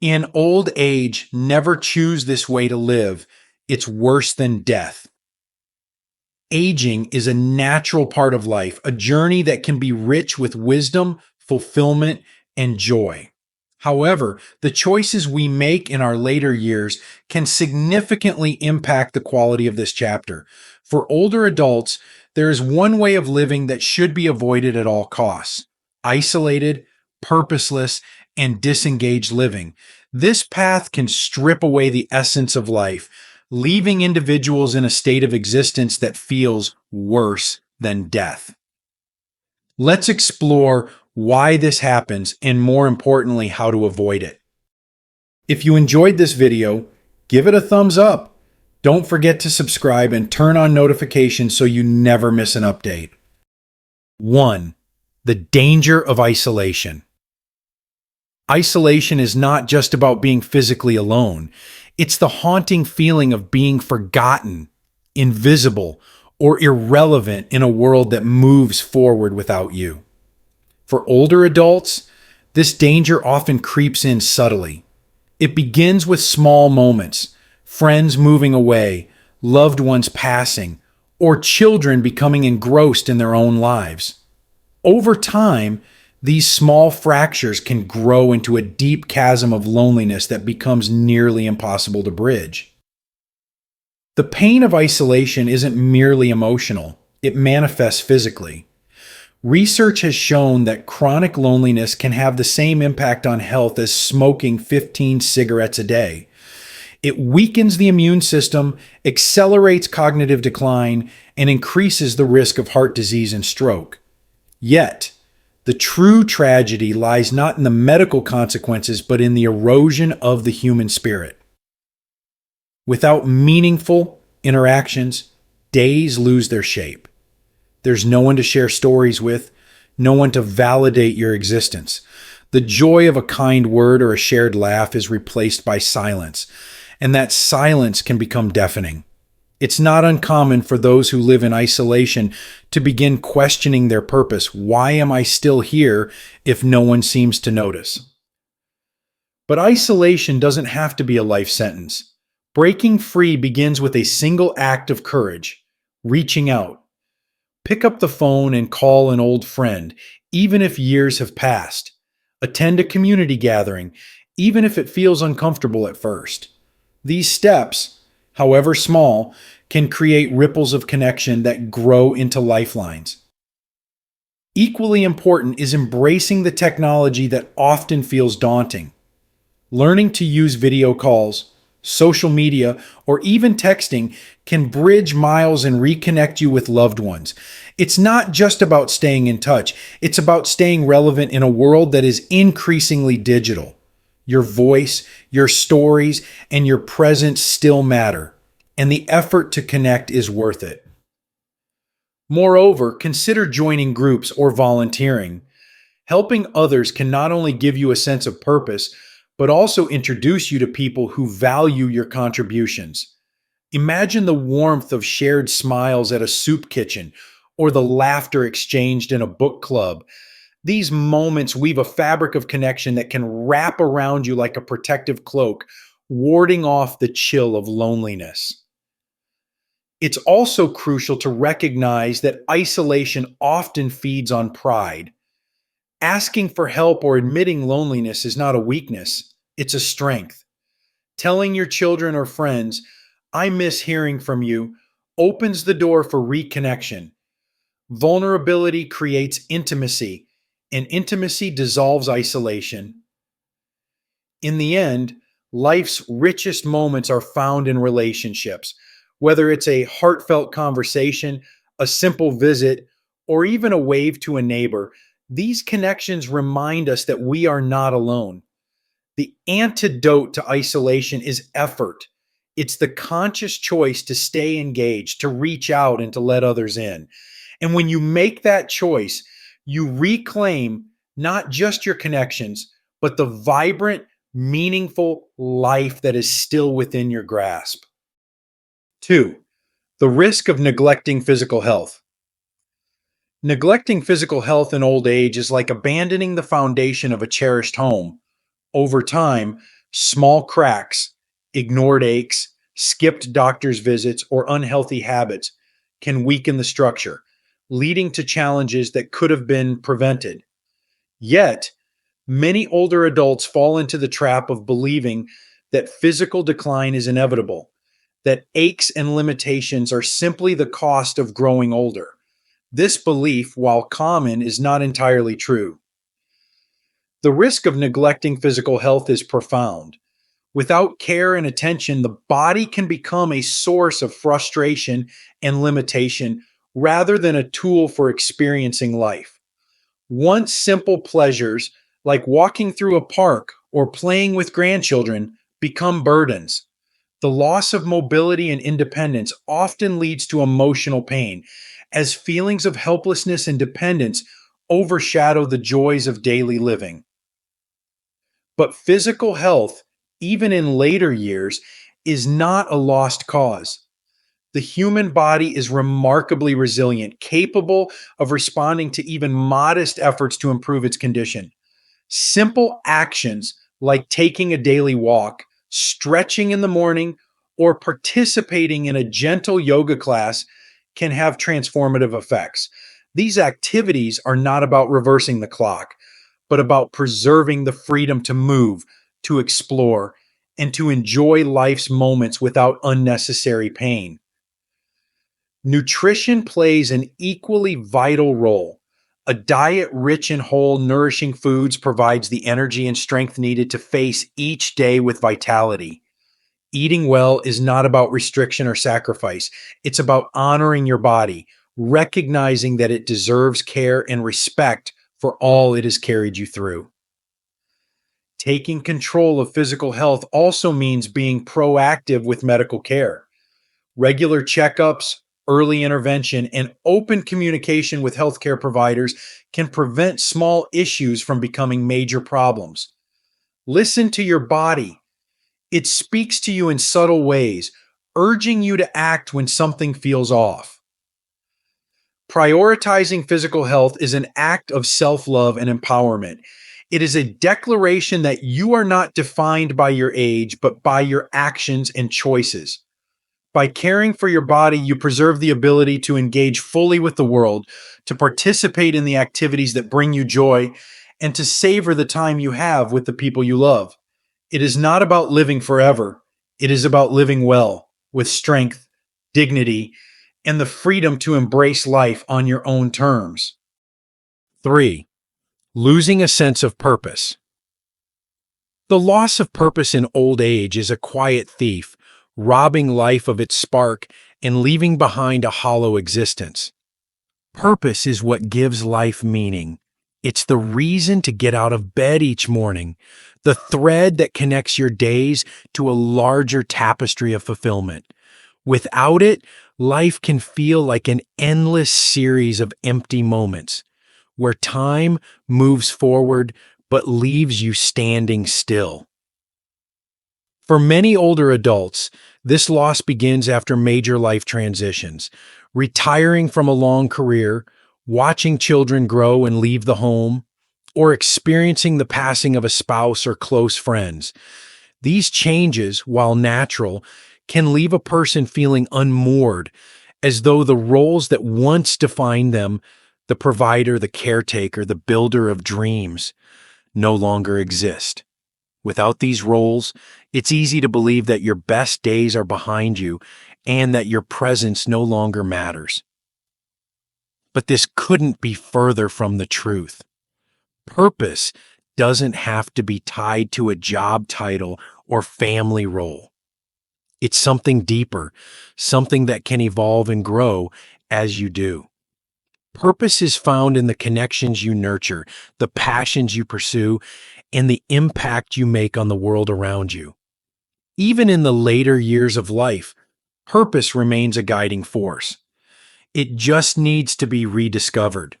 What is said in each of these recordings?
In old age, never choose this way to live. It's worse than death. Aging is a natural part of life, a journey that can be rich with wisdom, fulfillment, and joy. However, the choices we make in our later years can significantly impact the quality of this chapter. For older adults, there is one way of living that should be avoided at all costs: isolated, purposeless, and disengaged living. This path can strip away the essence of life, leaving individuals in a state of existence that feels worse than death. Let's explore why this happens and, more importantly, how to avoid it. If you enjoyed this video, give it a thumbs up. Don't forget to subscribe and turn on notifications so you never miss an update. 1. The danger of isolation. Isolation is not just about being physically alone. It's the haunting feeling of being forgotten, invisible, or irrelevant in a world that moves forward without you. For older adults, this danger often creeps in subtly. It begins with small moments: friends moving away, loved ones passing, or children becoming engrossed in their own lives. Over time, these small fractures can grow into a deep chasm of loneliness that becomes nearly impossible to bridge. The pain of isolation isn't merely emotional, it manifests physically. Research has shown that chronic loneliness can have the same impact on health as smoking 15 cigarettes a day. It weakens the immune system, accelerates cognitive decline, and increases the risk of heart disease and stroke. Yet, the true tragedy lies not in the medical consequences, but in the erosion of the human spirit. Without meaningful interactions, days lose their shape. There's no one to share stories with, no one to validate your existence. The joy of a kind word or a shared laugh is replaced by silence, and that silence can become deafening. It's not uncommon for those who live in isolation to begin questioning their purpose. Why am I still here if no one seems to notice? But isolation doesn't have to be a life sentence. Breaking free begins with a single act of courage: reaching out. Pick up the phone and call an old friend, even if years have passed. Attend a community gathering, even if it feels uncomfortable at first. These steps, however small, can create ripples of connection that grow into lifelines. Equally important is embracing the technology that often feels daunting. Learning to use video calls, social media, or even texting can bridge miles and reconnect you with loved ones. It's not just about staying in touch, it's about staying relevant in a world that is increasingly digital. Your voice, your stories, and your presence still matter, and the effort to connect is worth it. Moreover, consider joining groups or volunteering. Helping others can not only give you a sense of purpose, but also introduce you to people who value your contributions. Imagine the warmth of shared smiles at a soup kitchen or the laughter exchanged in a book club. These moments weave a fabric of connection that can wrap around you like a protective cloak, warding off the chill of loneliness. It's also crucial to recognize that isolation often feeds on pride. Asking for help or admitting loneliness is not a weakness, it's a strength. Telling your children or friends, "I miss hearing from you," opens the door for reconnection. Vulnerability creates intimacy, and intimacy dissolves isolation. In the end, life's richest moments are found in relationships. Whether it's a heartfelt conversation, a simple visit, or even a wave to a neighbor, these connections remind us that we are not alone. The antidote to isolation is effort. It's the conscious choice to stay engaged, to reach out, and to let others in. And when you make that choice, you reclaim not just your connections, but the vibrant, meaningful life that is still within your grasp. 2. The risk of neglecting physical health. Neglecting physical health in old age is like abandoning the foundation of a cherished home. Over time, Small cracks, ignored aches, skipped doctor's visits, or unhealthy habits can weaken the structure, leading to challenges that could have been prevented. Yet, many older adults fall into the trap of believing that physical decline is inevitable, that aches and limitations are simply the cost of growing older. This belief, while common, is not entirely true. The risk of neglecting physical health is profound. Without care and attention, the body can become a source of frustration and limitation rather than a tool for experiencing life. Once simple pleasures, like walking through a park or playing with grandchildren, become burdens. The loss of mobility and independence often leads to emotional pain, as feelings of helplessness and dependence overshadow the joys of daily living. But physical health, even in later years, is not a lost cause. The human body is remarkably resilient, capable of responding to even modest efforts to improve its condition. Simple actions like taking a daily walk, stretching in the morning, or participating in a gentle yoga class can have transformative effects. These activities are not about reversing the clock, but about preserving the freedom to move, to explore, and to enjoy life's moments without unnecessary pain. Nutrition plays an equally vital role. A diet rich in whole, nourishing foods provides the energy and strength needed to face each day with vitality. Eating well is not about restriction or sacrifice. It's about honoring your body, recognizing that it deserves care and respect for all it has carried you through. Taking control of physical health also means being proactive with medical care. Regular checkups, early intervention, and open communication with healthcare providers can prevent small issues from becoming major problems. Listen to your body. It speaks to you in subtle ways, urging you to act when something feels off. Prioritizing physical health is an act of self love and empowerment. It is a declaration that you are not defined by your age, but by your actions and choices. By caring for your body, you preserve the ability to engage fully with the world, to participate in the activities that bring you joy, and to savor the time you have with the people you love. It is not about living forever. It is about living well, with strength, dignity, and the freedom to embrace life on your own terms. 3. Losing a sense of purpose. The loss of purpose in old age is a quiet thief, robbing life of its spark and leaving behind a hollow existence. Purpose is what gives life meaning. It's the reason to get out of bed each morning, the thread that connects your days to a larger tapestry of fulfillment. Without it, life can feel like an endless series of empty moments, where time moves forward but leaves you standing still. For many older adults, this loss begins after major life transitions, retiring from a long career, watching children grow and leave the home, or experiencing the passing of a spouse or close friends. These changes, while natural, can leave a person feeling unmoored, as though the roles that once defined them, the provider, the caretaker, the builder of dreams, no longer exist. Without these roles, it's easy to believe that your best days are behind you and that your presence no longer matters. But this couldn't be further from the truth. Purpose doesn't have to be tied to a job title or family role. It's something deeper, something that can evolve and grow as you do. Purpose is found in the connections you nurture, the passions you pursue, and the impact you make on the world around you. Even in the later years of life, purpose remains a guiding force. It just needs to be rediscovered.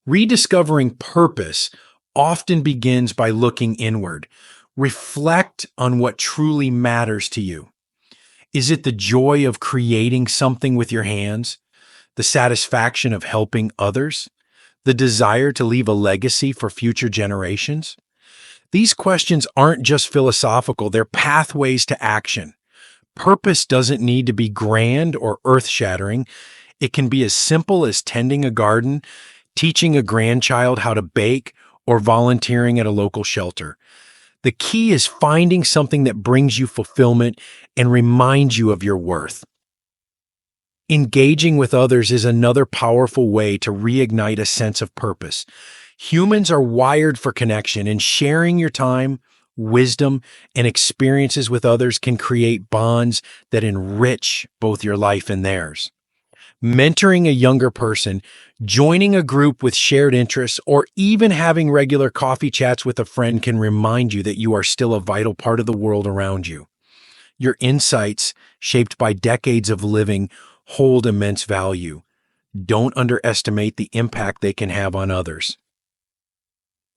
Rediscovering purpose often begins by looking inward. Reflect on what truly matters to you. Is it the joy of creating something with your hands? The satisfaction of helping others? The desire to leave a legacy for future generations? These questions aren't just philosophical, they're pathways to action. Purpose doesn't need to be grand or earth shattering. It can be as simple as tending a garden, teaching a grandchild how to bake, or volunteering at a local shelter. The key is finding something that brings you fulfillment and reminds you of your worth. Engaging with others is another powerful way to reignite a sense of purpose. Humans are wired for connection, and sharing your time, wisdom, and experiences with others can create bonds that enrich both your life and theirs. Mentoring a younger person, joining a group with shared interests, or even having regular coffee chats with a friend can remind you that you are still a vital part of the world around you. Your insights, shaped by decades of living, hold immense value. Don't underestimate the impact they can have on others.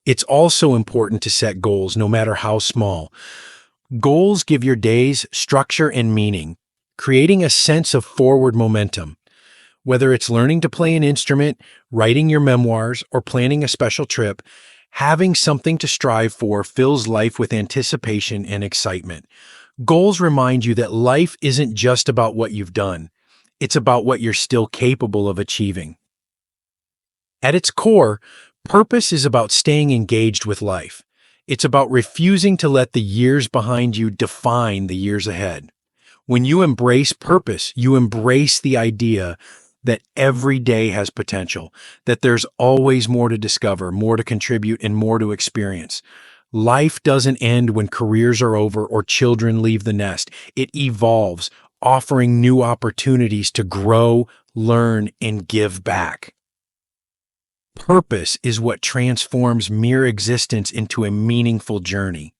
It's also important to set goals, no matter how small. Goals give your days structure and meaning, creating a sense of forward momentum. Whether it's learning to play an instrument, writing your memoirs, or planning a special trip, having something to strive for fills life with anticipation and excitement. Goals remind you that life isn't just about what you've done. It's about what you're still capable of achieving. At its core, purpose is about staying engaged with life. It's about refusing to let the years behind you define the years ahead. When you embrace purpose, you embrace the idea that every day has potential, that there's always more to discover, more to contribute, and more to experience. Life doesn't end when careers are over or children leave the nest. It evolves, offering new opportunities to grow, learn, and give back. Purpose is what transforms mere existence into a meaningful journey.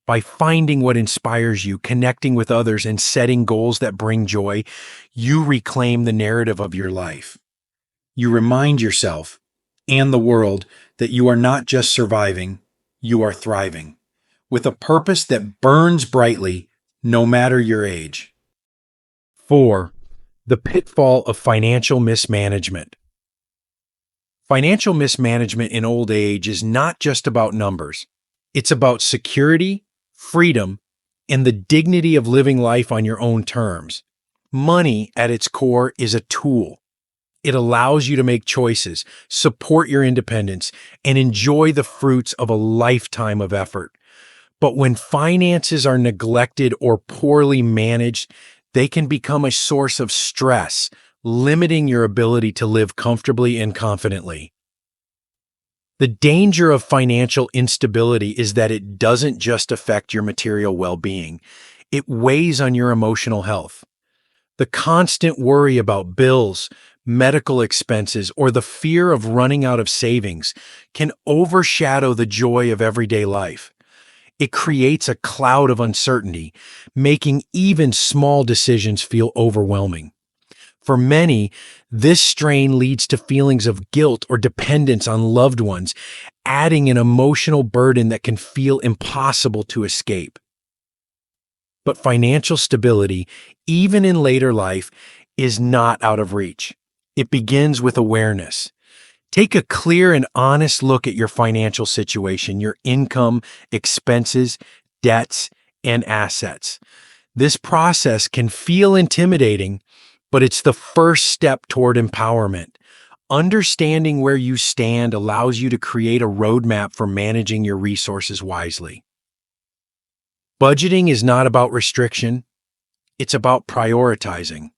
By finding what inspires you, connecting with others, and setting goals that bring joy, you reclaim the narrative of your life. You remind yourself and the world that you are not just surviving, you are thriving, with a purpose that burns brightly no matter your age. 4. The pitfall of financial mismanagement. Financial mismanagement in old age is not just about numbers. It's about security, freedom, and the dignity of living life on your own terms. Money, at its core, is a tool. It allows you to make choices, support your independence, and enjoy the fruits of a lifetime of effort. But when finances are neglected or poorly managed, they can become a source of stress, limiting your ability to live comfortably and confidently. The danger of financial instability is that it doesn't just affect your material well-being, it weighs on your emotional health. The constant worry about bills, medical expenses, or the fear of running out of savings can overshadow the joy of everyday life. It creates a cloud of uncertainty, making even small decisions feel overwhelming. For many, this strain leads to feelings of guilt or dependence on loved ones, adding an emotional burden that can feel impossible to escape. But financial stability, even in later life, is not out of reach. It begins with awareness. Take a clear and honest look at your financial situation, your income, expenses, debts, and assets. This process can feel intimidating, but it's the first step toward empowerment. Understanding where you stand allows you to create a roadmap for managing your resources wisely. Budgeting is not about restriction, it's about prioritizing.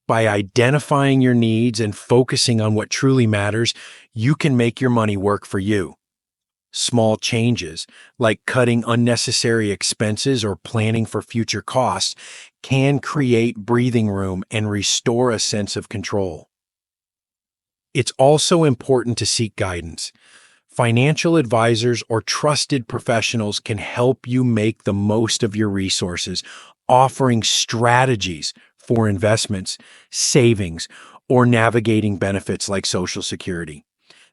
By identifying your needs and focusing on what truly matters, you can make your money work for you. Small changes, like cutting unnecessary expenses or planning for future costs, can create breathing room and restore a sense of control. It's also important to seek guidance. Financial advisors or trusted professionals can help you make the most of your resources, offering strategies for investments, savings, or navigating benefits like Social Security.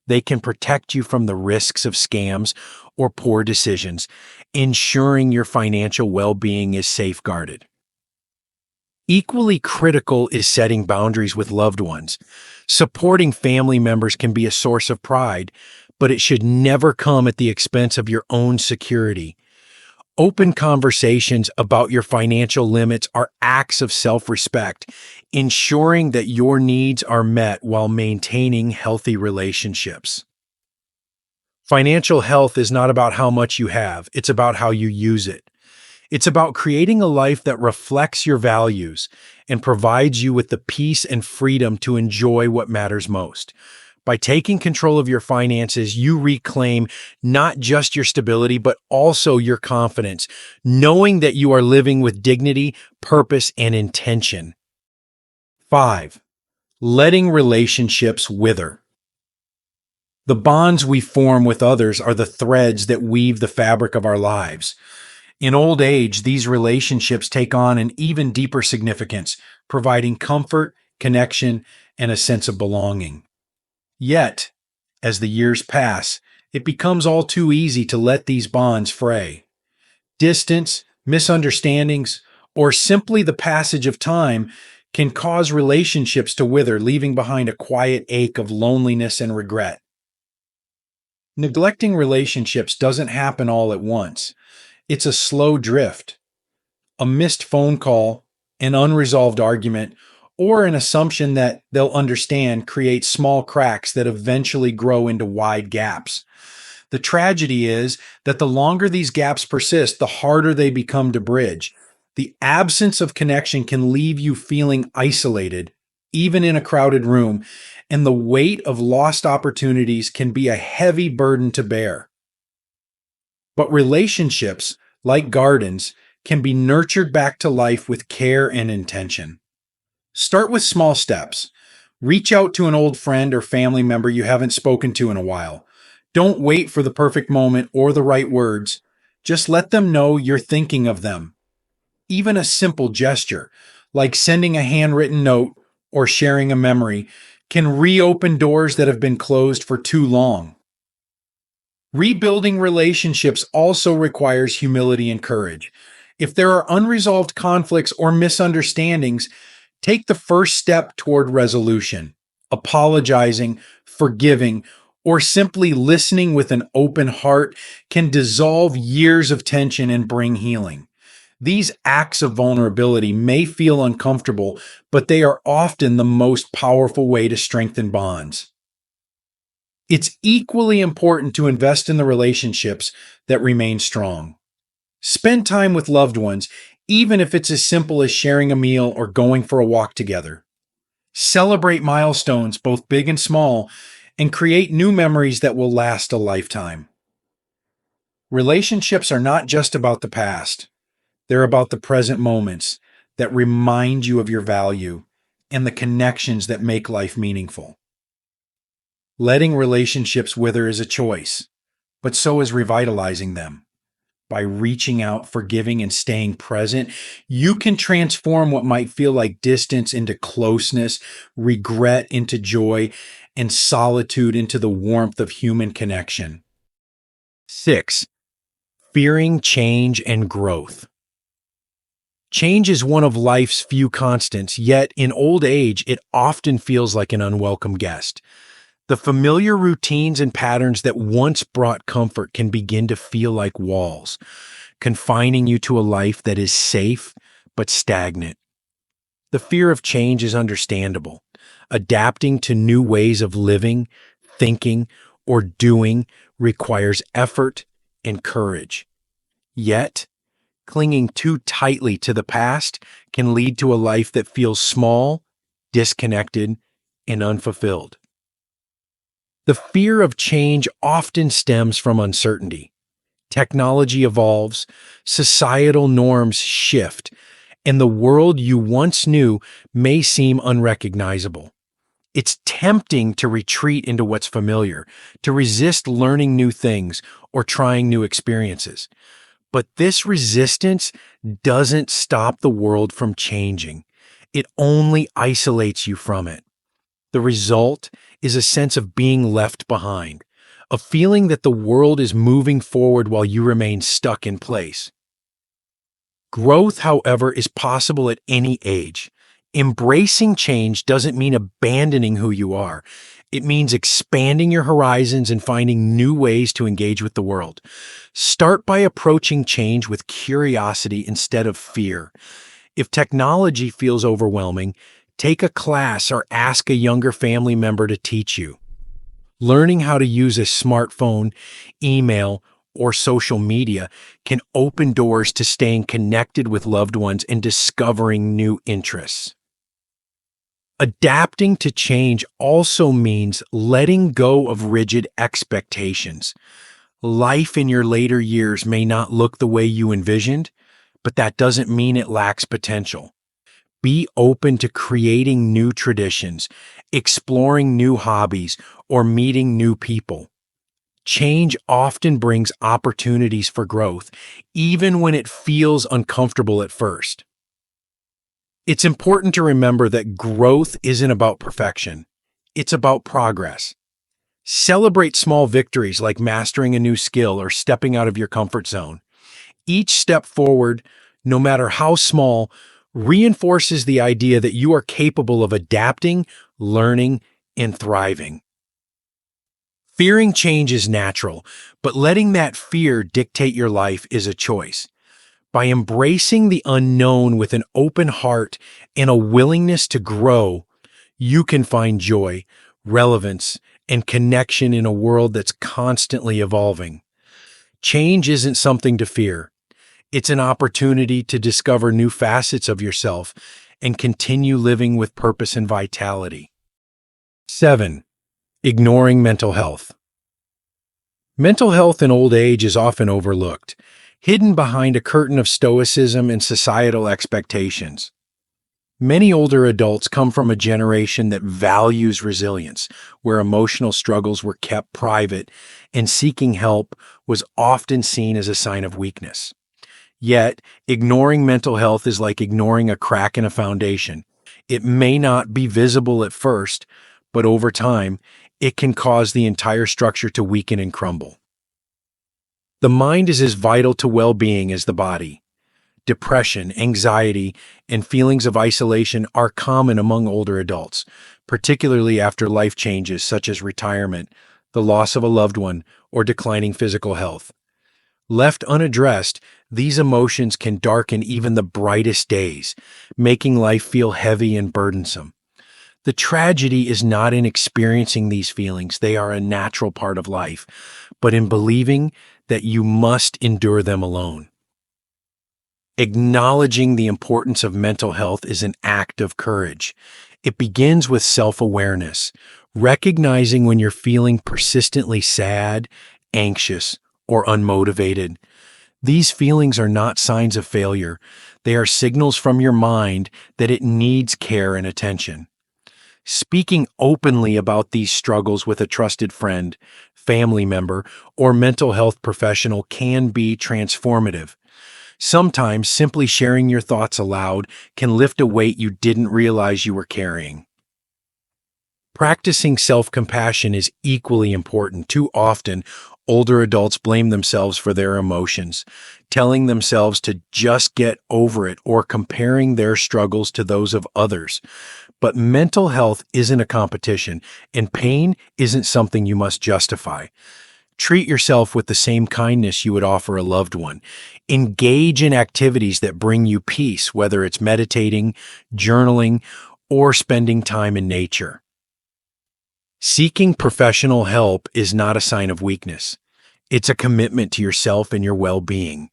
They can protect you from the risks of scams or poor decisions, ensuring your financial well-being is safeguarded. Equally critical is setting boundaries with loved ones. Supporting family members can be a source of pride, but it should never come at the expense of your own security. Open conversations about your financial limits are acts of self-respect, ensuring that your needs are met while maintaining healthy relationships. Financial health is not about how much you have, it's about how you use it. It's about creating a life that reflects your values and provides you with the peace and freedom to enjoy what matters most. By taking control of your finances, you reclaim not just your stability, but also your confidence, knowing that you are living with dignity, purpose, and intention. 5. Letting relationships wither. The bonds we form with others are the threads that weave the fabric of our lives. In old age, these relationships take on an even deeper significance, providing comfort, connection, and a sense of belonging. Yet, as the years pass, it becomes all too easy to let these bonds fray. Distance, misunderstandings, or simply the passage of time can cause relationships to wither, leaving behind a quiet ache of loneliness and regret. Neglecting relationships doesn't happen all at once. It's a slow drift. A missed phone call, an unresolved argument, or an assumption that they'll understand creates small cracks that eventually grow into wide gaps. The tragedy is that the longer these gaps persist, the harder they become to bridge. The absence of connection can leave you feeling isolated, even in a crowded room, and the weight of lost opportunities can be a heavy burden to bear. But relationships, like gardens, can be nurtured back to life with care and intention. Start with small steps. Reach out to an old friend or family member you haven't spoken to in a while. Don't wait for the perfect moment or the right words. Just let them know you're thinking of them. Even a simple gesture, like sending a handwritten note or sharing a memory, can reopen doors that have been closed for too long. Rebuilding relationships also requires humility and courage. If there are unresolved conflicts or misunderstandings, take the first step toward resolution. Apologizing, forgiving, or simply listening with an open heart can dissolve years of tension and bring healing. These acts of vulnerability may feel uncomfortable, but they are often the most powerful way to strengthen bonds. It's equally important to invest in the relationships that remain strong. Spend time with loved ones, even if it's as simple as sharing a meal or going for a walk together. Celebrate milestones, both big and small, and create new memories that will last a lifetime. Relationships are not just about the past. They're about the present moments that remind you of your value and the connections that make life meaningful. Letting relationships wither is a choice, but so is revitalizing them. By reaching out, forgiving, and staying present, you can transform what might feel like distance into closeness, regret into joy, and solitude into the warmth of human connection. 6. Fearing change and growth. Change is one of life's few constants, yet in old age, it often feels like an unwelcome guest. The familiar routines and patterns that once brought comfort can begin to feel like walls, confining you to a life that is safe but stagnant. The fear of change is understandable. Adapting to new ways of living, thinking, or doing requires effort and courage. Yet, clinging too tightly to the past can lead to a life that feels small, disconnected, and unfulfilled. The fear of change often stems from uncertainty. Technology evolves, societal norms shift, and the world you once knew may seem unrecognizable. It's tempting to retreat into what's familiar, to resist learning new things or trying new experiences. But this resistance doesn't stop the world from changing. It only isolates you from it. The result is a sense of being left behind, a feeling that the world is moving forward while you remain stuck in place. Growth, however, is possible at any age. Embracing change doesn't mean abandoning who you are. It means expanding your horizons and finding new ways to engage with the world. Start by approaching change with curiosity instead of fear. If technology feels overwhelming, take a class or ask a younger family member to teach you. Learning how to use a smartphone, email, or social media can open doors to staying connected with loved ones and discovering new interests. Adapting to change also means letting go of rigid expectations. Life in your later years may not look the way you envisioned, but that doesn't mean it lacks potential. Be open to creating new traditions, exploring new hobbies, or meeting new people. Change often brings opportunities for growth, even when it feels uncomfortable at first. It's important to remember that growth isn't about perfection. It's about progress. Celebrate small victories like mastering a new skill or stepping out of your comfort zone. Each step forward, no matter how small, reinforces the idea that you are capable of adapting, learning, and thriving. Fearing change is natural, but letting that fear dictate your life is a choice. By embracing the unknown with an open heart and a willingness to grow, you can find joy, relevance, and connection in a world that's constantly evolving. Change isn't something to fear. It's an opportunity to discover new facets of yourself and continue living with purpose and vitality. 7. Ignoring mental health. Mental health in old age is often overlooked, hidden behind a curtain of stoicism and societal expectations. Many older adults come from a generation that values resilience, where emotional struggles were kept private and seeking help was often seen as a sign of weakness. Yet, ignoring mental health is like ignoring a crack in a foundation. It may not be visible at first, but over time, it can cause the entire structure to weaken and crumble. The mind is as vital to well-being as the body. Depression, anxiety, and feelings of isolation are common among older adults, particularly after life changes such as retirement, the loss of a loved one, or declining physical health. Left unaddressed, these emotions can darken even the brightest days, making life feel heavy and burdensome. The tragedy is not in experiencing these feelings, they are a natural part of life, but in believing that you must endure them alone. Acknowledging the importance of mental health is an act of courage. It begins with self-awareness, recognizing when you're feeling persistently sad, anxious, or unmotivated. These feelings are not signs of failure. They are signals from your mind that it needs care and attention. Speaking openly about these struggles with a trusted friend, family member, or mental health professional can be transformative. Sometimes simply sharing your thoughts aloud can lift a weight you didn't realize you were carrying. Practicing self-compassion is equally important. Too often, older adults blame themselves for their emotions, telling themselves to just get over it or comparing their struggles to those of others. But mental health isn't a competition, and pain isn't something you must justify. Treat yourself with the same kindness you would offer a loved one. Engage in activities that bring you peace, whether it's meditating, journaling, or spending time in nature. Seeking professional help is not a sign of weakness. It's a commitment to yourself and your well-being.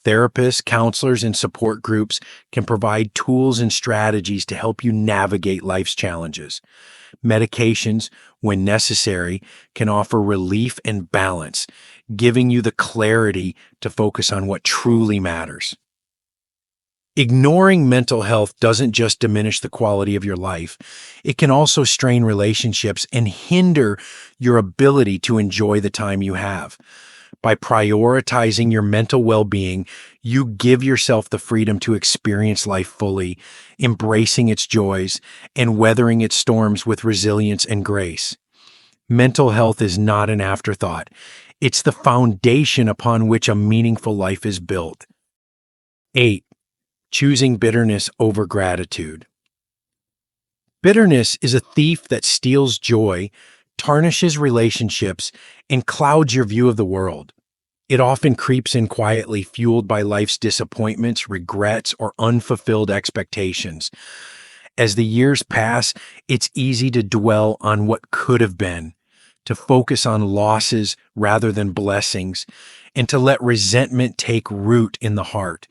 Therapists, counselors, and support groups can provide tools and strategies to help you navigate life's challenges. Medications, when necessary, can offer relief and balance, giving you the clarity to focus on what truly matters. Ignoring mental health doesn't just diminish the quality of your life, it can also strain relationships and hinder your ability to enjoy the time you have. By prioritizing your mental well-being, you give yourself the freedom to experience life fully, embracing its joys and weathering its storms with resilience and grace. Mental health is not an afterthought. It's the foundation upon which a meaningful life is built. 8. Choosing bitterness over gratitude. Bitterness is a thief that steals joy, tarnishes relationships, and clouds your view of the world. It often creeps in quietly, fueled by life's disappointments, regrets, or unfulfilled expectations. As the years pass, it's easy to dwell on what could have been, to focus on losses rather than blessings, and to let resentment take root in the heart.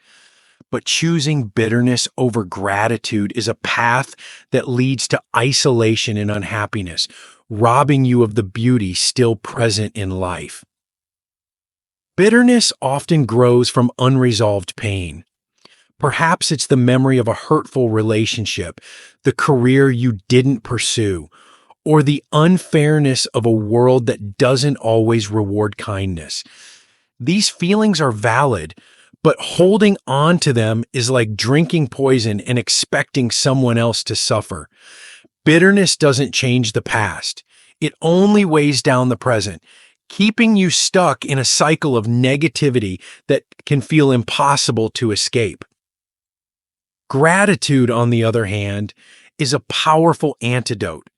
But choosing bitterness over gratitude is a path that leads to isolation and unhappiness, robbing you of the beauty still present in life. Bitterness often grows from unresolved pain. Perhaps it's the memory of a hurtful relationship, the career you didn't pursue, or the unfairness of a world that doesn't always reward kindness. These feelings are valid, but holding on to them is like drinking poison and expecting someone else to suffer. Bitterness doesn't change the past. It only weighs down the present, keeping you stuck in a cycle of negativity that can feel impossible to escape. Gratitude, on the other hand, is a powerful antidote.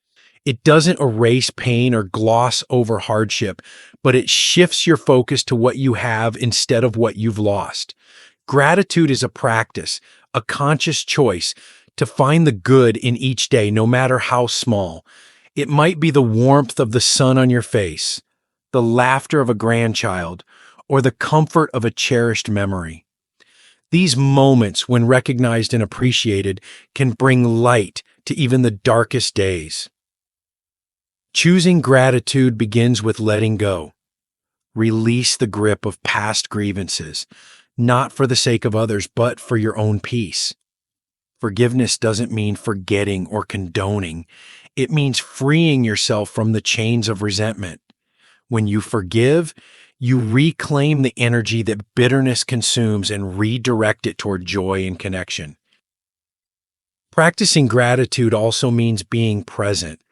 It doesn't erase pain or gloss over hardship, but it shifts your focus to what you have instead of what you've lost. Gratitude is a practice, a conscious choice to find the good in each day, no matter how small. It might be the warmth of the sun on your face, the laughter of a grandchild, or the comfort of a cherished memory. These moments, when recognized and appreciated, can bring light to even the darkest days. Choosing gratitude begins with letting go. Release the grip of past grievances, not for the sake of others, but for your own peace. Forgiveness doesn't mean forgetting or condoning. It means freeing yourself from the chains of resentment. When you forgive, you reclaim the energy that bitterness consumes and redirect it toward joy and connection. Practicing gratitude also means being present.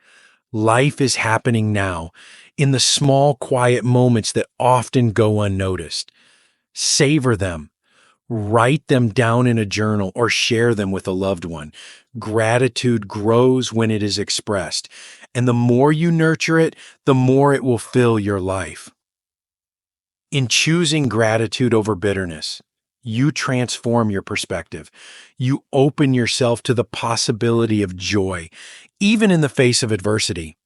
Life is happening now, in the small, quiet moments that often go unnoticed. Savor them. Write them down in a journal or share them with a loved one. Gratitude grows when it is expressed, and the more you nurture it, the more it will fill your life. In choosing gratitude over bitterness, you transform your perspective. You open yourself to the possibility of joy, even in the face of adversity.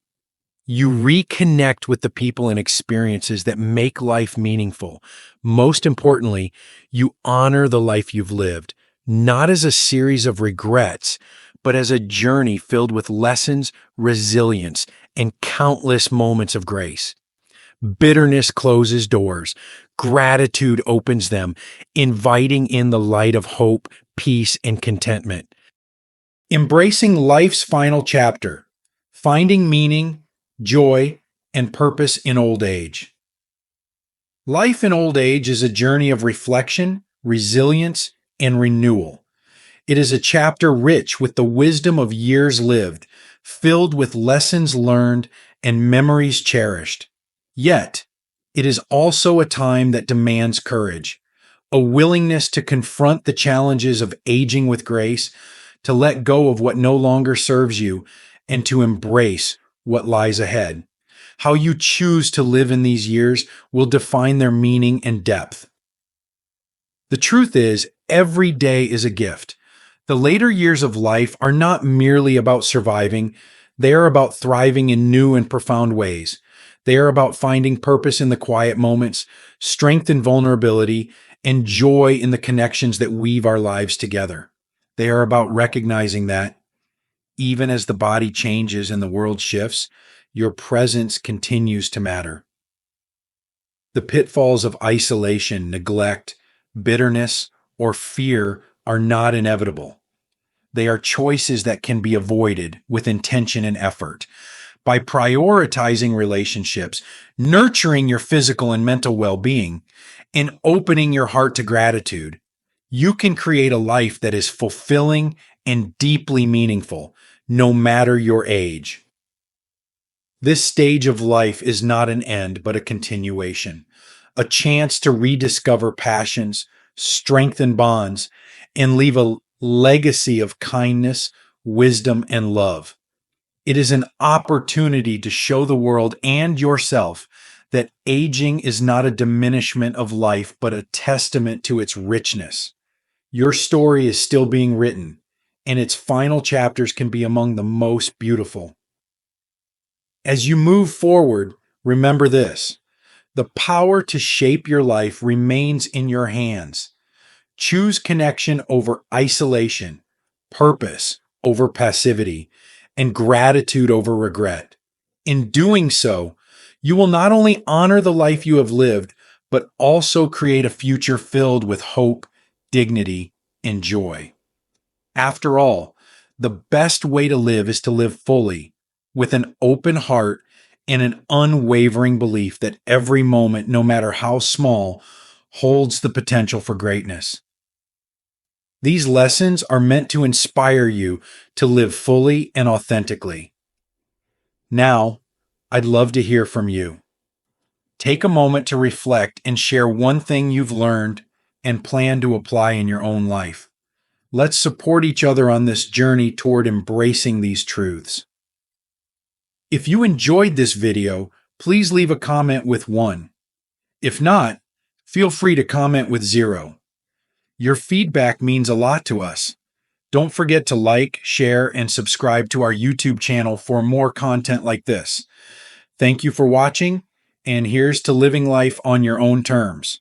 You reconnect with the people and experiences that make life meaningful. Most importantly, you honor the life you've lived, not as a series of regrets, but as a journey filled with lessons, resilience, and countless moments of grace. Bitterness closes doors. Gratitude opens them, inviting in the light of hope, peace, and contentment. Embracing life's final chapter, finding meaning, joy, and purpose in old age. Life in old age is a journey of reflection, resilience, and renewal. It is a chapter rich with the wisdom of years lived, filled with lessons learned and memories cherished. Yet, it is also a time that demands courage, a willingness to confront the challenges of aging with grace, to let go of what no longer serves you, and to embrace what lies ahead. How you choose to live in these years will define their meaning and depth. The truth is, every day is a gift. The later years of life are not merely about surviving, they are about thriving in new and profound ways. They are about finding purpose in the quiet moments, strength in vulnerability, and joy in the connections that weave our lives together. They are about recognizing that, even as the body changes and the world shifts, your presence continues to matter. The pitfalls of isolation, neglect, bitterness, or fear are not inevitable. They are choices that can be avoided with intention and effort. By prioritizing relationships, nurturing your physical and mental well-being, and opening your heart to gratitude, you can create a life that is fulfilling and deeply meaningful, no matter your age. This stage of life is not an end, but a continuation, a chance to rediscover passions, strengthen bonds, and leave a legacy of kindness, wisdom, and love. It is an opportunity to show the world and yourself that aging is not a diminishment of life, but a testament to its richness. Your story is still being written, and its final chapters can be among the most beautiful. As you move forward, remember this: the power to shape your life remains in your hands. Choose connection over isolation, purpose over passivity, and gratitude over regret. In doing so, you will not only honor the life you have lived, but also create a future filled with hope, dignity, and joy. After all, the best way to live is to live fully, with an open heart and an unwavering belief that every moment, no matter how small, holds the potential for greatness. These lessons are meant to inspire you to live fully and authentically. Now, I'd love to hear from you. Take a moment to reflect and share one thing you've learned and plan to apply in your own life. Let's support each other on this journey toward embracing these truths. If you enjoyed this video, please leave a comment with 1. If not, feel free to comment with 0. Your feedback means a lot to us. Don't forget to like, share, and subscribe to our YouTube channel for more content like this. Thank you for watching, and here's to living life on your own terms.